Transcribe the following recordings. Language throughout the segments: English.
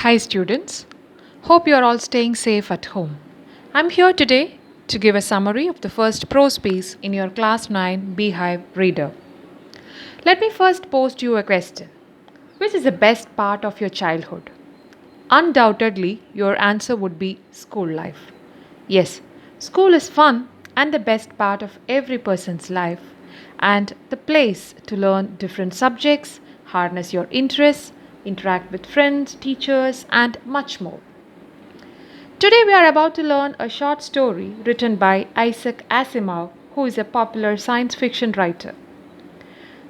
Hi, students. Hope you are all staying safe at home. I'm here today to give a summary of the first prose piece in your Class 9 Beehive Reader. Let me first pose you a question. Which is the best part of your childhood? Undoubtedly, your answer would be school life. Yes, school is fun and the best part of every person's life, and the place to learn different subjects, harness your interests, interact with friends, teachers, and much more. Today, we are about to learn a short story written by Isaac Asimov, who is a popular science fiction writer.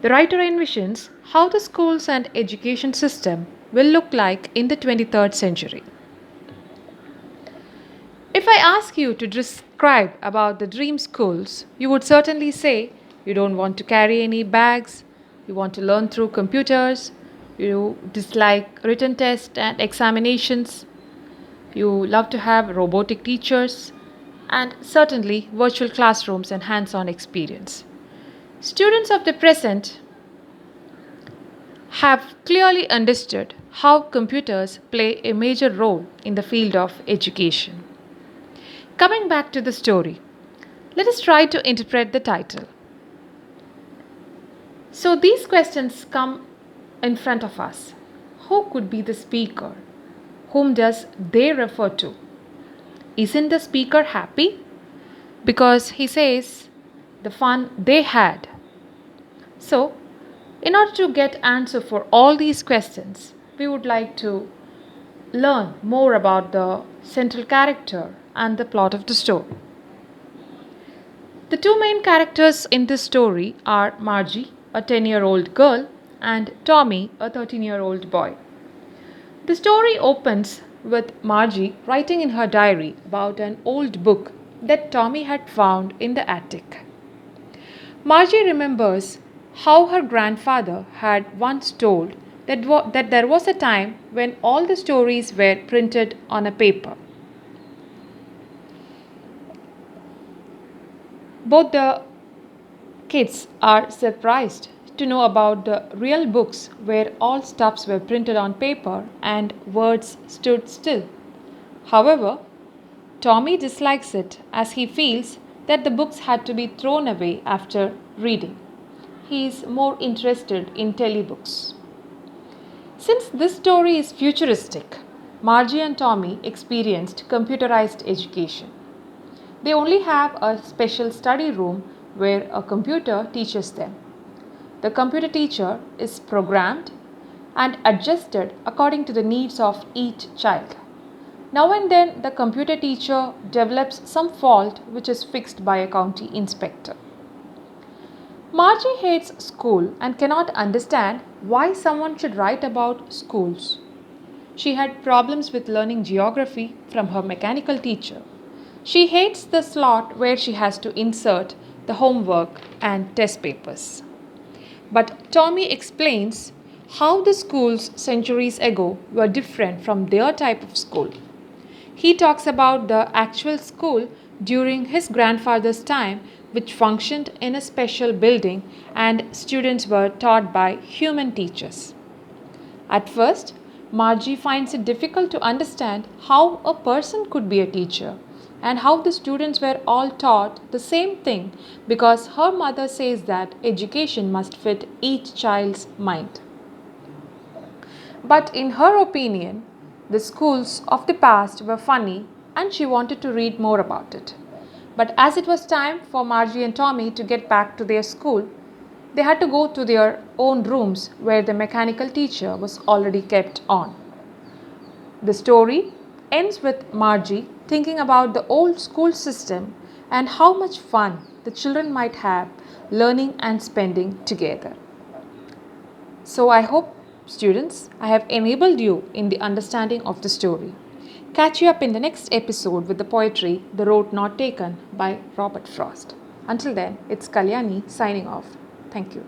The writer envisions how the schools and education system will look like in the 23rd century. If I ask you to describe about the dream schools, you would certainly say you don't want to carry any bags, you want to learn through computers, you dislike written tests and examinations, you love to have robotic teachers, and certainly virtual classrooms and hands on experience. Students of the present have clearly understood how computers play a major role in the field of education. Coming back to the story, let us try to interpret the title. So, these questions come in front of us. Who could be the speaker? Whom does they refer to? Isn't the speaker happy? Because he says the fun they had. So, in order to get answer for all these questions, we would like to learn more about the central character and the plot of the story. The two main characters in this story are Margie, a 10-year-old girl, and Tommy, a 13-year-old boy. The story opens with Margie writing in her diary about an old book that Tommy had found in the attic. Margie remembers how her grandfather had once told that there was a time when all the stories were printed on a paper. Both the kids are surprised to know about the real books where all stuffs were printed on paper and words stood still. However, Tommy dislikes it as he feels that the books had to be thrown away after reading. He is more interested in telebooks. Since this story is futuristic, Margie and Tommy experienced computerized education. They only have a special study room where a computer teaches them. The computer teacher is programmed and adjusted according to the needs of each child. Now and then, the computer teacher develops some fault which is fixed by a county inspector. Margie hates school and cannot understand why someone should write about schools. She had problems with learning geography from her mechanical teacher. She hates the slot where she has to insert the homework and test papers. But Tommy explains how the schools centuries ago were different from their type of school. He talks about the actual school during his grandfather's time, which functioned in a special building and students were taught by human teachers. At first, Margie finds it difficult to understand how a person could be a teacher and how the students were all taught the same thing because her mother says that education must fit each child's mind. But in her opinion, the schools of the past were funny and she wanted to read more about it. But as it was time for Margie and Tommy to get back to their school, they had to go to their own rooms where the mechanical teacher was already kept on. The story ends with Margie thinking about the old school system and how much fun the children might have learning and spending together. So I hope, students, I have enabled you in the understanding of the story. Catch you up in the next episode with the poetry The Road Not Taken by Robert Frost. Until then, it's Kalyani signing off. Thank you.